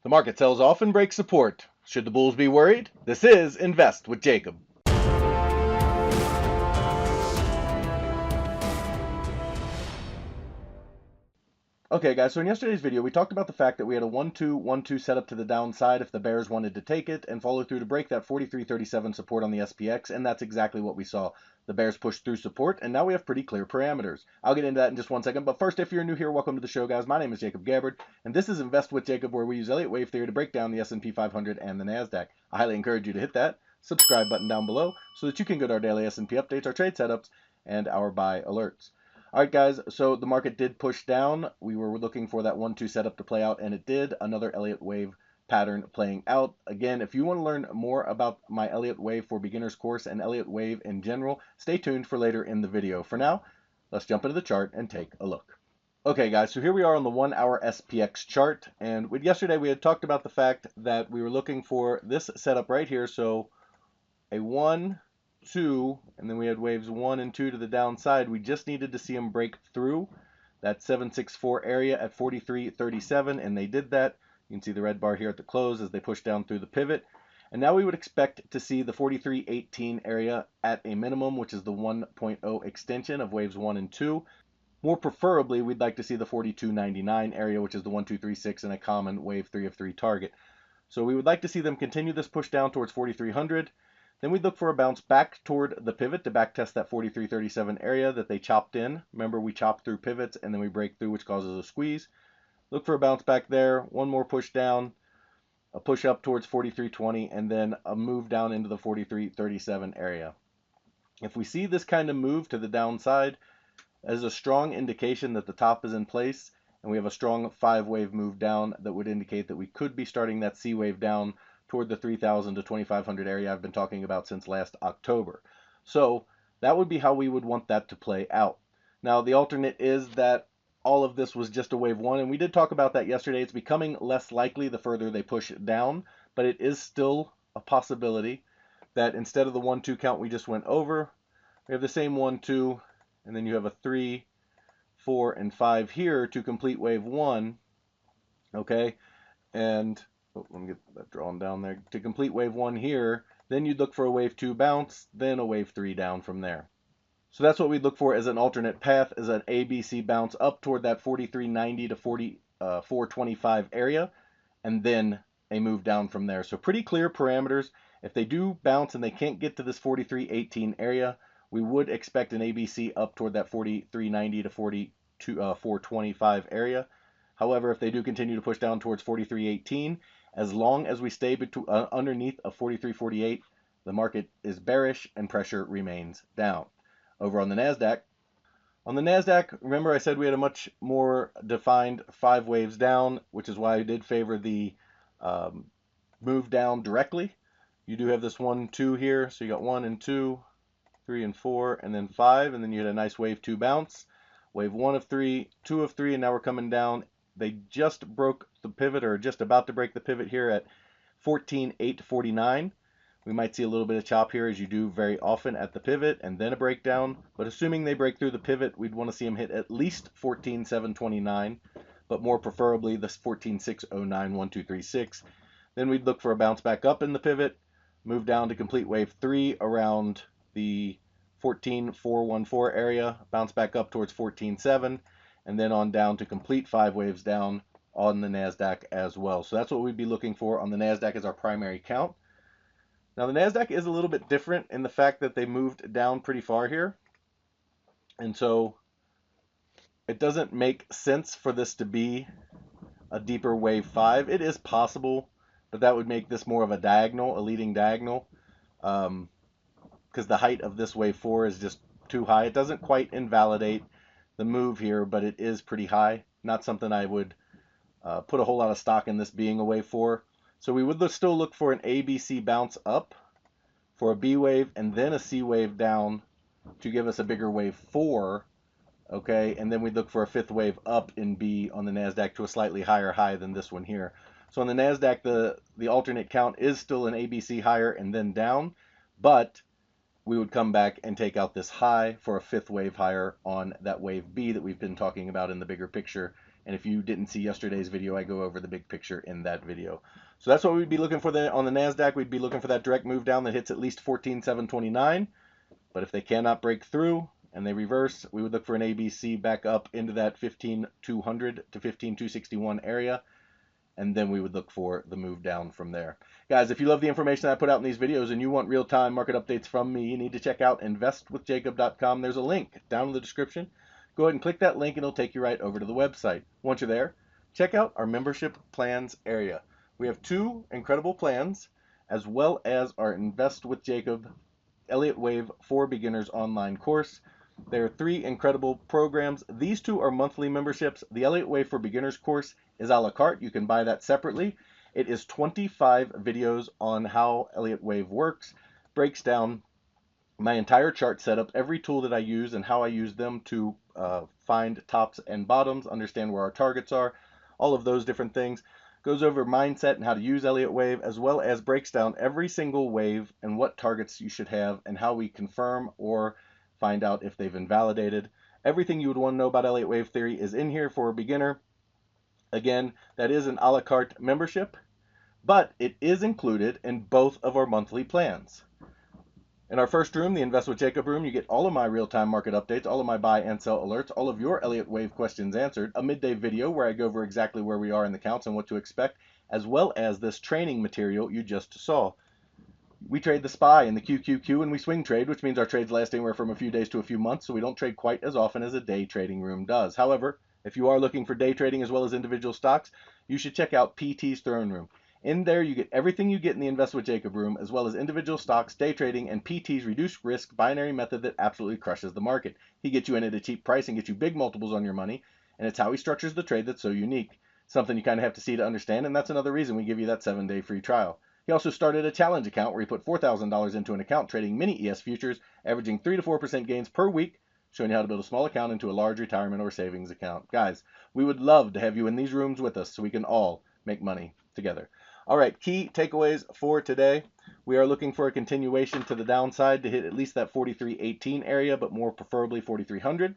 The market sells off and breaks support. Should the bulls be worried? This is Invest with Jacob. Okay guys, so in yesterday's video we talked about the fact that we had a 1-2-1-2 setup to the downside if the bears wanted to take it and follow through to break that 43.37 support on the SPX, and that's exactly what we saw. The bears pushed through support and now we have pretty clear parameters. I'll get into that in just one second, but first, if you're new here, welcome to the show guys. My name is Jacob Gabbard and this is Invest with Jacob, where we use Elliott Wave Theory to break down the SP 500 and the NASDAQ. I highly encourage you to hit that subscribe button down below so that you can get our daily S&P updates, our trade setups, and our buy alerts. Alright guys, so the market did push down. We were looking for that 1-2 setup to play out, and it did. Another Elliott Wave pattern playing out. Again, if you want to learn more about my Elliott Wave for Beginners course and Elliott Wave in general, stay tuned for later in the video. For now, let's jump into the chart and take a look. Okay guys, so here we are on the 1-hour SPX chart, and yesterday we had talked about the fact that we were looking for this setup right here. So a 1, 2, and then we had waves 1 and 2 to the downside. We just needed to see them break through that 764 area at 43.37, and they did that. You can see the red bar here at the close as they push down through the pivot. And now we would expect to see the 43.18 area at a minimum, which is the 1.0 extension of waves 1 and 2. More preferably, we'd like to see the 42.99 area, which is the 1-2-3-6 and a common wave 3 of 3 target. So we would like to see them continue this push down towards 4,300. Then we'd look for a bounce back toward the pivot to backtest that 43.37 area that they chopped in. Remember, we chop through pivots and then we break through, which causes a squeeze. Look for a bounce back there, one more push down, a push up towards 43.20, and then a move down into the 43.37 area. If we see this kind of move to the downside, that is a strong indication that the top is in place, and we have a strong 5-wave move down that would indicate that we could be starting that C wave down toward the 3,000 to 2,500 area I've been talking about since last October. So that would be how we would want that to play out. Now the alternate is that all of this was just a wave 1, and we did talk about that yesterday. It's becoming less likely the further they push it down, but it is still a possibility that instead of the 1-2 count we just went over, we have the same 1-2, and then you have a 3, 4, and 5 here to complete wave 1, okay? And let me get that drawn down there. To complete wave 1 here, then you'd look for a wave 2 bounce, then a wave 3 down from there. So that's what we'd look for as an alternate path, is an ABC bounce up toward that 43.90 to 44.25 area, and then a move down from there. So pretty clear parameters. If they do bounce and they can't get to this 43.18 area, we would expect an ABC up toward that 43.90 to 44.25 area. However, if they do continue to push down towards 43.18, as long as we stay underneath of 43.48, the market is bearish and pressure remains down. Over on the NASDAQ, remember I said we had a much more defined 5 waves down, which is why I did favor the move down directly. You do have this 1, 2 here, so you got 1 and 2, 3 and 4, and then 5, and then you had a nice wave 2 bounce. Wave 1 of 3, 2 of 3, and now we're coming down. They just broke the pivot, or just about to break the pivot here at 14.849. We might see a little bit of chop here, as you do very often at the pivot, and then a breakdown. But assuming they break through the pivot, we'd want to see them hit at least 14.729, but more preferably this 14.609, 1, 2, 3, 6. Then we'd look for a bounce back up in the pivot, move down to complete wave 3 around the 14.414 area, bounce back up towards 14.7, and then on down to complete 5 waves down on the NASDAQ as well. So that's what we'd be looking for on the NASDAQ as our primary count. Now the NASDAQ is a little bit different in the fact that they moved down pretty far here. And so it doesn't make sense for this to be a deeper wave 5. It is possible, but that would make this more of a diagonal, a leading diagonal, because the height of this wave 4 is just too high. It doesn't quite invalidate the move here, but it is pretty high. Not something I would put a whole lot of stock in this being a wave 4. So we would still look for an ABC bounce up for a B wave and then a C wave down to give us a bigger wave 4, okay? And then we'd look for a 5th wave up in B on the NASDAQ to a slightly higher high than this one here. So on the NASDAQ, the alternate count is still an ABC higher and then down, but we would come back and take out this high for a 5th wave higher on that wave B that we've been talking about in the bigger picture And if you didn't see yesterday's video, I go over the big picture in that video. So that's what we'd be looking for on the NASDAQ. We'd be looking for that direct move down that hits at least 14,729. But if they cannot break through and they reverse, we would look for an ABC back up into that 15,200 to 15,261 area. And then we would look for the move down from there. Guys, if you love the information I put out in these videos and you want real-time market updates from me, you need to check out investwithjacob.com. There's a link down in the description. Go ahead and click that link and it'll take you right over to the website. Once you're there, check out our membership plans area. We have 2 incredible plans as well as our Invest with Jacob Elliott Wave for Beginners online course. There are 3 incredible programs. These 2 are monthly memberships. The Elliott Wave for Beginners course is a la carte. You can buy that separately. It is 25 videos on how Elliott Wave works, breaks down my entire chart setup, every tool that I use and how I use them to find tops and bottoms, understand where our targets are, all of those different things. Goes over mindset and how to use Elliott Wave, as well as breaks down every single wave and what targets you should have and how we confirm or find out if they've invalidated. Everything you would want to know about Elliott Wave Theory is in here for a beginner. Again, that is an a la carte membership, but it is included in both of our monthly plans. In our first room, the Invest with Jacob room, you get all of my real-time market updates, all of my buy and sell alerts, all of your Elliott Wave questions answered, a midday video where I go over exactly where we are in the counts and what to expect, as well as this training material you just saw. We trade the SPY and the QQQ, and we swing trade, which means our trades last anywhere from a few days to a few months, so we don't trade quite as often as a day trading room does. However, if you are looking for day trading as well as individual stocks, you should check out PT's Throne Room. In there, you get everything you get in the Invest with Jacob room, as well as individual stocks, day trading, and PT's reduced risk binary method that absolutely crushes the market. He gets you in at a cheap price and gets you big multiples on your money, and it's how he structures the trade that's so unique. Something you kind of have to see to understand, and that's another reason we give you that 7-day free trial. He also started a challenge account where he put $4,000 into an account trading mini ES futures, averaging 3 to 4% gains per week, showing you how to build a small account into a large retirement or savings account. Guys, we would love to have you in these rooms with us so we can all make money together. All right, key takeaways for today. We are looking for a continuation to the downside to hit at least that 43.18 area, but more preferably 4,300.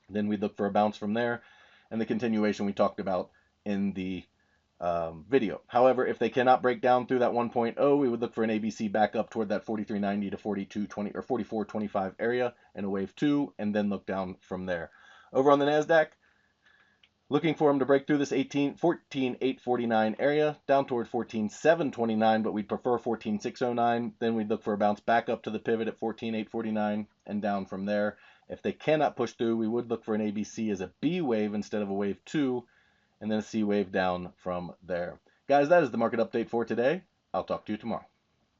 Then we'd look for a bounce from there, and the continuation we talked about in the video. However, if they cannot break down through that 1.0, we would look for an ABC back up toward that 43.90 to 42.20 or 44.25 area in a wave 2, and then look down from there. Over on the NASDAQ, looking for them to break through this 14,849 area down toward 14,729, but we'd prefer 14,609. Then we'd look for a bounce back up to the pivot at 14,849 and down from there. If they cannot push through, we would look for an ABC as a B wave instead of a wave 2, and then a C wave down from there. Guys, that is the market update for today. I'll talk to you tomorrow.